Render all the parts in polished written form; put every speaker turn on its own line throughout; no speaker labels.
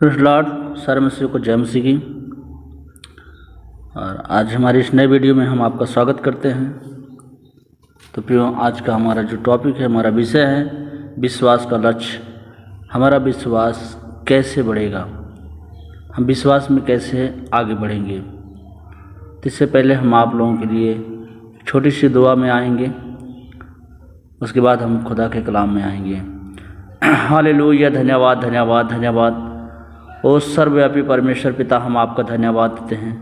Praise Lord, सारे मसीह को जय मसीह की। और आज हमारी इस नए वीडियो में हम आपका स्वागत करते हैं। तो प्रियो, आज का हमारा जो टॉपिक है, हमारा विषय है विश्वास का लक्ष्य। हमारा विश्वास कैसे बढ़ेगा, हम विश्वास में कैसे आगे बढ़ेंगे। तो इससे पहले हम आप लोगों के लिए छोटी सी दुआ में आएंगे, उसके बाद हम खुदा के कलाम में आएंगे। हालेलुया, धन्यवाद धन्यवाद धन्यवाद। ओ सर्वव्यापी परमेश्वर पिता, हम आपका धन्यवाद देते हैं।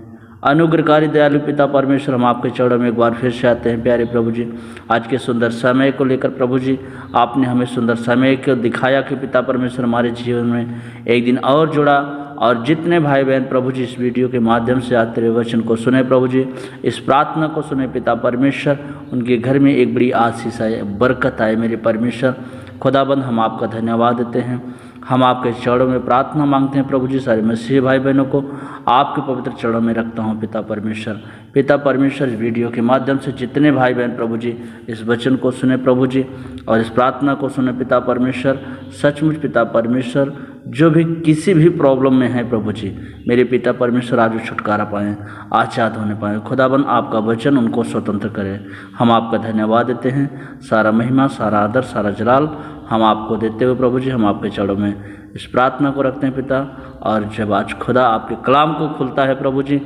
अनुग्रहकारी दयालु पिता परमेश्वर, हम आपके चरणों में एक बार फिर से आते हैं। प्यारे प्रभु जी, आज के सुंदर समय को लेकर प्रभु जी, आपने हमें सुंदर समय को दिखाया कि पिता परमेश्वर हमारे जीवन में एक दिन और जुड़ा। और जितने भाई बहन प्रभु जी इस वीडियो के माध्यम से आज तेरे वचन को सुने प्रभु जी, इस प्रार्थना को सुने पिता परमेश्वर, उनके घर में एक बड़ी आशीष आए, बरकत आए। मेरे परमेश्वर खुदाबंद, हम आपका धन्यवाद देते हैं। हम आपके चरणों में प्रार्थना मांगते हैं प्रभु जी। सारे मसीह भाई बहनों को आपके पवित्र चरणों में रखता हूँ पिता परमेश्वर। पिता परमेश्वर, इस वीडियो के माध्यम से जितने भाई बहन प्रभु जी इस वचन को सुने प्रभु जी, और इस प्रार्थना को सुने पिता परमेश्वर, सचमुच पिता परमेश्वर, जो भी किसी भी प्रॉब्लम में है प्रभु जी, मेरे पिता परमेश्वर आज छुटकारा पाएँ, आज़ाद होने पाएँ। खुदाबंद, आपका वचन उनको स्वतंत्र करे। हम आपका धन्यवाद देते हैं। सारा महिमा, सारा आदर, सारा जलाल हम आपको देते हुए प्रभु जी, हम आपके चरणों में इस प्रार्थना को रखते हैं पिता। और जब आज खुदा आपके कलाम को खुलता है प्रभु जी,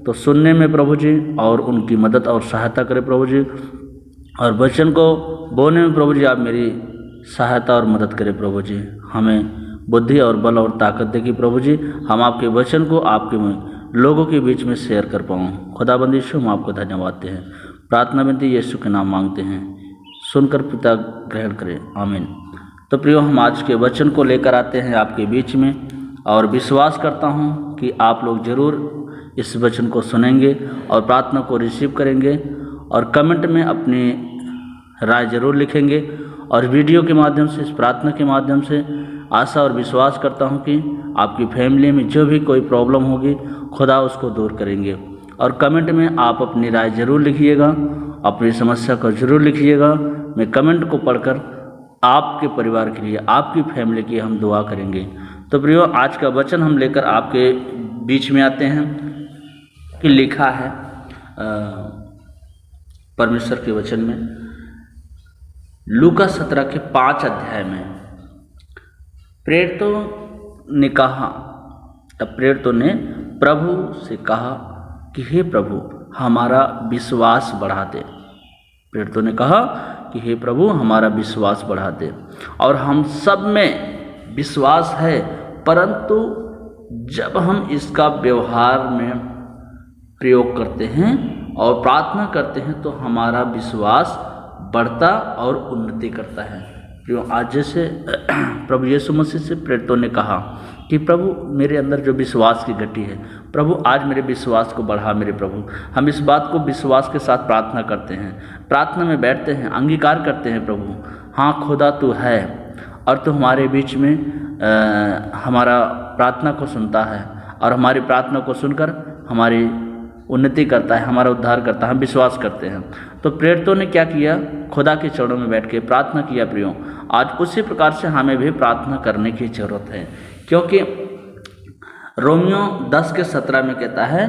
तो सुनने में प्रभु जी और उनकी मदद और सहायता करें प्रभु जी, और वचन को बोलने में प्रभु जी आप मेरी सहायता और मदद करें प्रभु जी। हमें बुद्धि और बल और ताकत देगी प्रभु जी, हम आपके वचन को आपके लोगों के बीच में शेयर कर पाऊँ। खुदाबंद यीशु, हम आपको धन्यवाद देते हैं। प्रार्थना विनती यीशु के नाम मांगते हैं, सुनकर पिता ग्रहण करें, आमीन। तो प्रियो, हम आज के वचन को लेकर आते हैं आपके बीच में, और विश्वास करता हूँ कि आप लोग ज़रूर इस वचन को सुनेंगे और प्रार्थना को रिसीव करेंगे, और कमेंट में अपनी राय ज़रूर लिखेंगे। और वीडियो के माध्यम से, इस प्रार्थना के माध्यम से आशा और विश्वास करता हूँ कि आपकी फैमिली में जो भी कोई प्रॉब्लम होगी, खुदा उसको दूर करेंगे। और कमेंट में आप अपनी राय ज़रूर लिखिएगा, अपनी समस्या को ज़रूर लिखिएगा। मैं कमेंट को पढ़कर आपके परिवार के लिए, आपकी फैमिली की हम दुआ करेंगे। तो प्रियो, आज का वचन हम लेकर आपके बीच में आते हैं कि लिखा है परमेश्वर के वचन में, लूका 17 के 5 अध्याय में। प्रेरितों ने कहा, तब प्रेरितों ने प्रभु से कहा कि हे प्रभु, हमारा विश्वास बढ़ा दे। प्रेरितों ने कहा कि हे प्रभु, हमारा विश्वास बढ़ा दे। और हम सब में विश्वास है, परंतु जब हम इसका व्यवहार में प्रयोग करते हैं और प्रार्थना करते हैं, तो हमारा विश्वास बढ़ता और उन्नति करता है। प्रियो, आज जैसे प्रभु यीशु मसीह से प्रेरितों ने कहा कि प्रभु, मेरे अंदर जो विश्वास की गति है, प्रभु आज मेरे विश्वास को बढ़ा मेरे प्रभु। हम इस बात को विश्वास के साथ प्रार्थना करते हैं, प्रार्थना में बैठते हैं, अंगीकार करते हैं प्रभु, हाँ खुदा तू है, और तू हमारे बीच में हमारा प्रार्थना को सुनता है, और हमारी प्रार्थना को सुनकर हमारी उन्नति करता है, हमारा उद्धार करता है। हम विश्वास करते हैं। तो प्रेरितों ने क्या किया? खुदा के चरणों में बैठ के प्रार्थना किया। प्रियो, आज उसी प्रकार से हमें भी प्रार्थना करने की जरूरत है, क्योंकि रोमियो 10 के 17 में कहता है,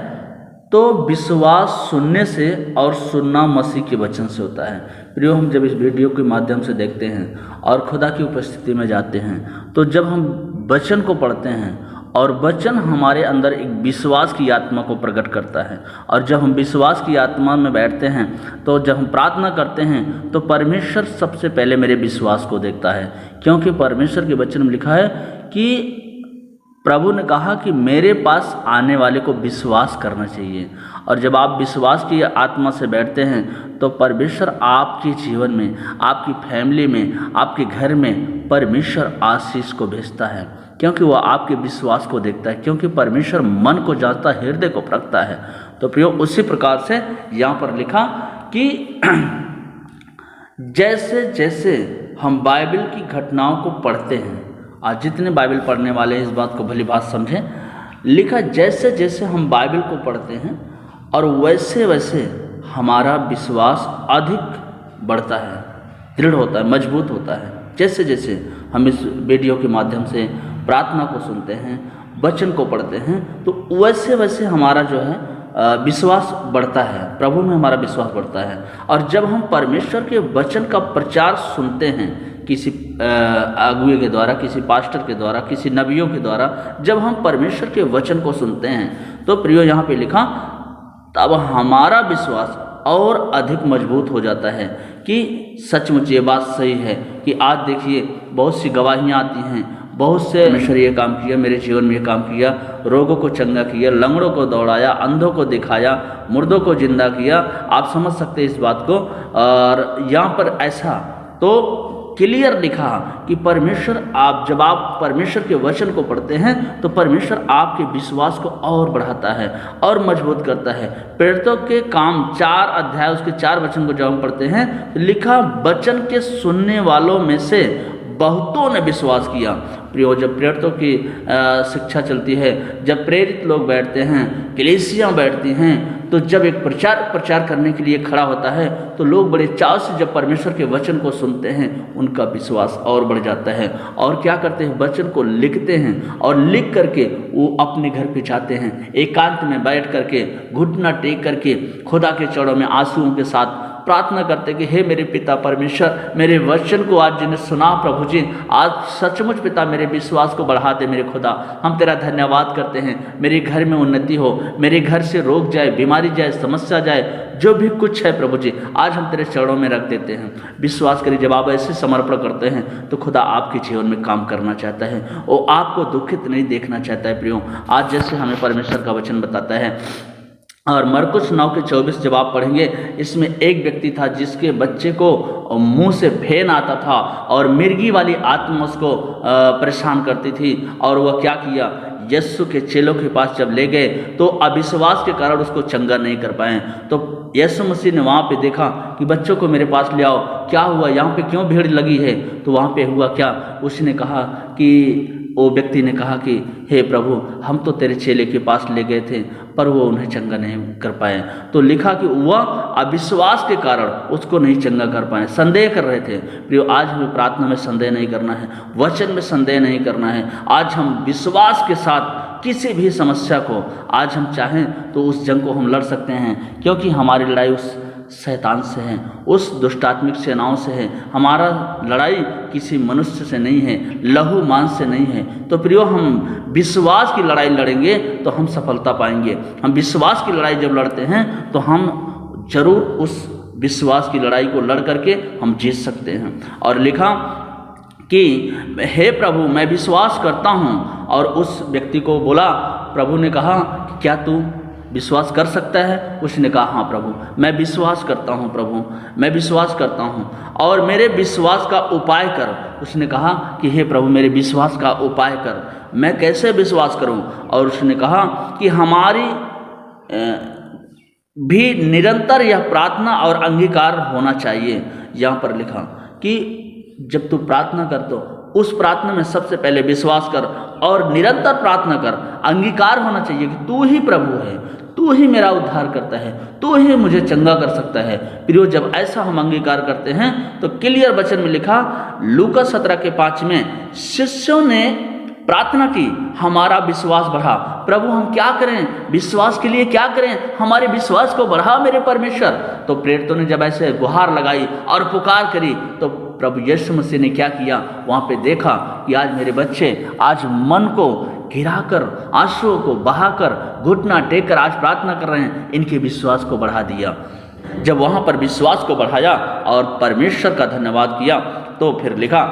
तो विश्वास सुनने से और सुनना मसीह के वचन से होता है। प्रियो, हम जब इस वीडियो के माध्यम से देखते हैं और खुदा की उपस्थिति में जाते हैं, तो जब हम वचन को पढ़ते हैं और वचन हमारे अंदर एक विश्वास की आत्मा को प्रकट करता है, और जब हम विश्वास की आत्मा में बैठते हैं, तो जब हम प्रार्थना करते हैं, तो परमेश्वर सबसे पहले मेरे विश्वास को देखता है। क्योंकि परमेश्वर के वचन में लिखा है कि प्रभु ने कहा कि मेरे पास आने वाले को विश्वास करना चाहिए। और जब आप विश्वास की आत्मा से बैठते हैं, तो परमेश्वर आपके जीवन में, आपकी फैमिली में, आपके घर में परमेश्वर आशीष को भेजता है, क्योंकि वह आपके विश्वास को देखता है। क्योंकि परमेश्वर मन को जांचता, हृदय को परखता है। तो प्रियो, उसी प्रकार से यहाँ पर लिखा कि जैसे जैसे हम बाइबल की घटनाओं को पढ़ते हैं, आज जितने बाइबल पढ़ने वाले हैं इस बात को भली बात समझें, लिखा जैसे जैसे हम बाइबल को पढ़ते हैं और वैसे वैसे हमारा विश्वास अधिक बढ़ता है, दृढ़ होता है, मजबूत होता है। जैसे जैसे हम इस वीडियो के माध्यम से प्रार्थना को सुनते हैं वचन को पढ़ते हैं तो वैसे वैसे हमारा जो है विश्वास बढ़ता है, प्रभु में हमारा विश्वास बढ़ता है। और जब हम परमेश्वर के वचन का प्रचार सुनते हैं किसी अगुए के द्वारा, किसी पास्टर के द्वारा, किसी नबियों के द्वारा, जब हम परमेश्वर के वचन को सुनते हैं तो प्रियो यहाँ पे लिखा तब हमारा विश्वास और अधिक मजबूत हो जाता है कि सचमुच ये बात सही है कि आज देखिए बहुत सी गवाहियाँ आती हैं, बहुत से परमेश्वर ये काम किया, मेरे जीवन में ये काम किया, रोगों को चंगा किया, लंगड़ों को दौड़ाया, अंधों को दिखाया, मुर्दों को जिंदा किया। आप समझ सकते हैं इस बात को। और यहाँ पर ऐसा तो क्लियर लिखा कि परमेश्वर, आप जब आप परमेश्वर के वचन को पढ़ते हैं तो परमेश्वर आपके विश्वास को और बढ़ाता है और मजबूत करता है। प्रेरितों के काम 4 अध्याय उसके 4 वचन को जब हम पढ़ते हैं तो लिखा वचन के सुनने वालों में से बहुतों ने विश्वास किया। प्रियो, जब प्रेरितों की शिक्षा चलती है, जब प्रेरित लोग बैठते हैं, कलीसियाँ बैठती हैं, तो जब एक प्रचार करने के लिए खड़ा होता है तो लोग बड़े चाव से जब परमेश्वर के वचन को सुनते हैं उनका विश्वास और बढ़ जाता है। और क्या करते हैं, वचन को लिखते हैं और लिख करके वो अपने घर पे जाते हैं, एकांत में बैठ करके घुटना टेक करके खुदा के चरणों में आंसुओं के साथ प्रार्थना करते कि हे मेरे पिता परमेश्वर, मेरे वचन को आज जिन्हें सुना प्रभु जी, आज सचमुच पिता मेरे विश्वास को बढ़ा दे मेरे खुदा। हम तेरा धन्यवाद करते हैं, मेरे घर में उन्नति हो, मेरे घर से रोग जाए, बीमारी जाए, समस्या जाए, जो भी कुछ है प्रभु जी आज हम तेरे चरणों में रख देते हैं। विश्वास करिए, जब आप ऐसे समर्पण करते हैं तो खुदा आपके जीवन में काम करना चाहता है, वो आपको दुखित नहीं देखना चाहता है। प्रियो, आज जैसे हमें परमेश्वर का वचन बताता है और मरकुस 9:24 जब आप पढ़ेंगे, इसमें एक व्यक्ति था जिसके बच्चे को मुंह से फेन आता था और मिर्गी वाली आत्मा उसको परेशान करती थी। और वह क्या किया, यीशु के चेलों के पास जब ले गए तो अविश्वास के कारण उसको चंगा नहीं कर पाए। तो यीशु मसीह ने वहाँ पे देखा कि बच्चों को मेरे पास ले आओ, क्या हुआ, यहाँ पे क्यों भीड़ लगी है। तो वहाँ पे हुआ क्या, उसने कहा कि वो व्यक्ति ने कहा कि हे प्रभु, हम तो तेरे चेले के पास ले गए थे पर वो उन्हें चंगा नहीं कर पाए। तो लिखा कि वह अविश्वास के कारण उसको नहीं चंगा कर पाए, संदेह कर रहे थे। प्रियो, आज हमें प्रार्थना में संदेह नहीं करना है, वचन में संदेह नहीं करना है। आज हम विश्वास के साथ किसी भी समस्या को आज हम चाहें तो उस जंग को हम लड़ सकते हैं, क्योंकि हमारी लड़ाई उस शैतान से है, उस दुष्टात्मिक सेनाओं से है। हमारा लड़ाई किसी मनुष्य से नहीं है, लहू मांस से नहीं है। तो प्रियो, हम विश्वास की लड़ाई लड़ेंगे तो हम सफलता पाएंगे। हम विश्वास की लड़ाई जब लड़ते हैं तो हम जरूर उस विश्वास की लड़ाई को लड़ करके हम जीत सकते हैं। और लिखा कि हे प्रभु, मैं विश्वास करता हूँ। और उस व्यक्ति को बोला, प्रभु ने कहा कि क्या तू विश्वास कर सकता है। उसने कहा हाँ प्रभु, मैं विश्वास करता हूँ प्रभु, मैं विश्वास करता हूँ और मेरे विश्वास का उपाय कर। उसने कहा कि हे प्रभु, मेरे विश्वास का उपाय कर, मैं कैसे विश्वास करूँ। और उसने कहा कि हमारी भी निरंतर यह प्रार्थना और अंगीकार होना चाहिए। यहाँ पर लिखा कि जब तू प्रार्थना कर तो उस प्रार्थना में सबसे पहले विश्वास कर और निरंतर प्रार्थना कर। अंगीकार होना चाहिए कि तू ही प्रभु है, तू ही मेरा उद्धार करता है, तू ही मुझे चंगा कर सकता है। प्रियो, जब ऐसा हम अंगीकार करते हैं तो क्लियर वचन में लिखा लूका 17:5 में, शिष्यों ने प्रार्थना की, हमारा विश्वास बढ़ा। प्रभु, हम क्या करें, विश्वास के लिए क्या करें, हमारे विश्वास को बढ़ा मेरे परमेश्वर। तो प्रेरितों ने जब ऐसे गुहार लगाई और पुकार करी तो प्रभु यीशु मसीह ने क्या किया, वहाँ पे देखा कि आज मेरे बच्चे आज मन को गिराकर, आंसुओं को बहाकर, घुटना टेक कर आज प्रार्थना कर रहे हैं, इनके विश्वास को बढ़ा दिया। जब वहाँ पर विश्वास को बढ़ाया और परमेश्वर का धन्यवाद किया तो फिर लिखा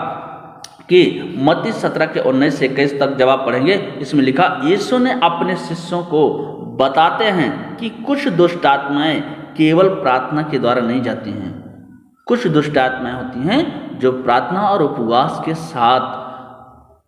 कि मत्ती 17:19-21 तक जब आप पढ़ेंगे, इसमें लिखा यीशु ने अपने शिष्यों को बताते हैं कि कुछ दुष्ट आत्माएं केवल प्रार्थना के द्वारा नहीं जाती हैं। कुछ दुष्ट आत्माएं होती हैं जो प्रार्थना और उपवास के साथ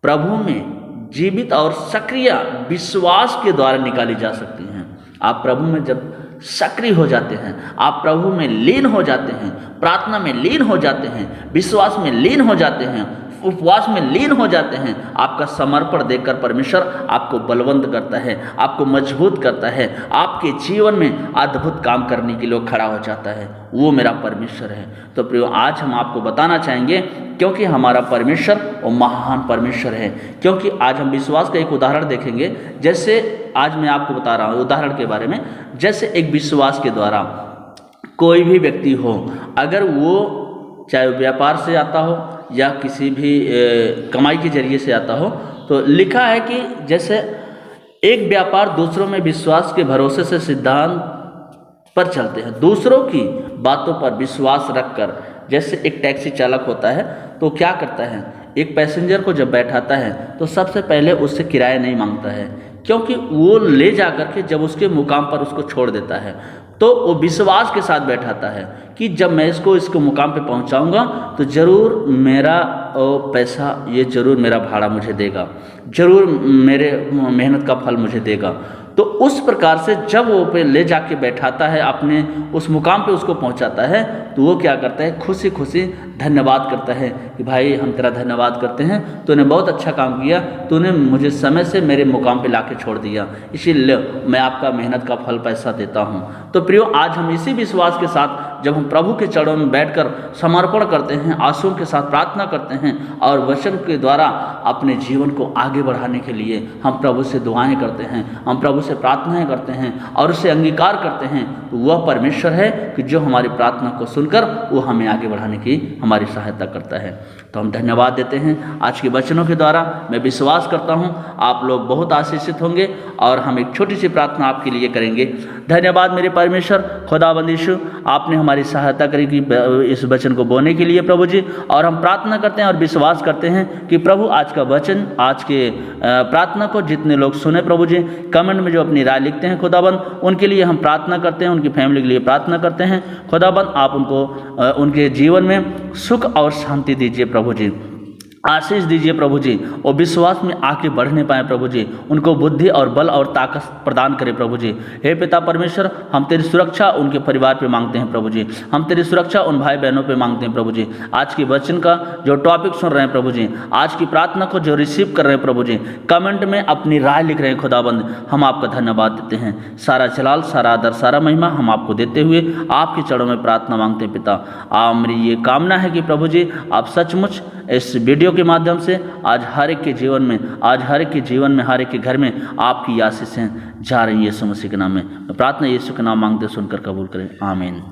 प्रभु में जीवित और सक्रिय विश्वास के द्वारा निकाली जा सकती हैं। आप प्रभु में जब सक्रिय हो जाते हैं, आप प्रभु में लीन हो जाते हैं, प्रार्थना में लीन हो जाते हैं, विश्वास में लीन हो जाते हैं, उपवास में लीन हो जाते हैं, आपका समर्पण देखकर परमेश्वर आपको बलवंत करता है, आपको मजबूत करता है, आपके जीवन में अद्भुत काम करने के लिए खड़ा हो जाता है। वो मेरा परमेश्वर है। तो प्रियो, आज हम आपको बताना चाहेंगे, क्योंकि हमारा परमेश्वर वो महान परमेश्वर है। क्योंकि आज हम विश्वास का एक उदाहरण देखेंगे। जैसे आज मैं आपको बता रहा हूँ उदाहरण के बारे में। जैसे एक विश्वास के द्वारा कोई भी व्यक्ति हो, अगर वो चाहे व्यापार से आता हो या किसी भी कमाई के जरिए से आता हो, तो लिखा है कि जैसे एक व्यापार दूसरों में विश्वास के भरोसे से सिद्धांत पर चलते हैं, दूसरों की बातों पर विश्वास रखकर। जैसे एक टैक्सी चालक होता है तो क्या करता है, एक पैसेंजर को जब बैठाता है तो सबसे पहले उससे किराया नहीं मांगता है, क्योंकि वो ले जा कर के जब उसके मुकाम पर उसको छोड़ देता है तो वो विश्वास के साथ बैठाता है कि जब मैं इसको मुकाम पे पहुंचाऊंगा तो ज़रूर मेरा पैसा, ये ज़रूर मेरा भाड़ा मुझे देगा, ज़रूर मेरे मेहनत का फल मुझे देगा। तो उस प्रकार से जब वो पे ले जाके बैठाता है, अपने उस मुकाम पे उसको पहुंचाता है, तो वो क्या करता है, खुशी खुशी धन्यवाद करता है कि भाई हम तेरा धन्यवाद करते हैं, तूने बहुत अच्छा काम किया, तूने मुझे समय से मेरे मुकाम पे लाके छोड़ दिया, इसीलिए मैं आपका मेहनत का फल पैसा देता हूँ। तो प्रियो, आज हम इसी विश्वास के साथ जब हम प्रभु के चरणों में बैठकर समर्पण करते हैं, आंसुओं के साथ प्रार्थना करते हैं और वचन के द्वारा अपने जीवन को आगे बढ़ाने के लिए हम प्रभु से दुआएं करते हैं, हम प्रभु से प्रार्थनाएं करते हैं और उसे अंगीकार करते हैं, तो वह परमेश्वर है कि जो हमारी प्रार्थना को सुनकर वो हमें आगे बढ़ाने की हमारी सहायता करता है। तो हम धन्यवाद देते हैं आज के वचनों के द्वारा। मैं विश्वास करता हूँ आप लोग बहुत आशीषित होंगे और हम एक छोटी सी प्रार्थना आपके लिए करेंगे। धन्यवाद मेरे परमेश्वर खुदावंद यीशु, आपने हमारी सहायता करी कि इस वचन को बोलने के लिए प्रभु जी, और हम प्रार्थना करते हैं और विश्वास करते हैं कि प्रभु आज का वचन, आज के प्रार्थना को जितने लोग सुने प्रभु जी, कमेंट में जो अपनी राय लिखते हैं खुदाबंद, उनके लिए हम प्रार्थना करते हैं, उनकी फैमिली के लिए प्रार्थना करते हैं खुदाबंद। आप उनको उनके जीवन में सुख और शांति दीजिए प्रभु जी, आशीष दीजिए प्रभु जी, और विश्वास में आगे बढ़ने पाए प्रभु जी, उनको बुद्धि और बल और ताकत प्रदान करें प्रभु जी। हे पिता परमेश्वर, हम तेरी सुरक्षा उनके परिवार पे मांगते हैं प्रभु जी, हम तेरी सुरक्षा उन भाई बहनों पे मांगते हैं प्रभु जी। आज की वचन का जो टॉपिक सुन रहे हैं प्रभु जी, आज की प्रार्थना को जो रिसीव कर रहे हैं प्रभु जी, कमेंट में अपनी राय लिख रहे हैं खुदाबंद, हम आपका धन्यवाद देते हैं। सारा जलाल, सारा आदर, सारा महिमा हम आपको देते हुए आपके चरणों में प्रार्थना मांगते हैं पिता। मेरी ये कामना है कि प्रभु जी आप सचमुच इस वीडियो के माध्यम से आज हर एक के जीवन में, आज हर एक के जीवन में, हर एक के घर में आपकी आशीषें जा रही है। यीशु मसीह के नाम में प्रार्थना, यीशु के नाम मांगते सुनकर कबूल करें, आमीन।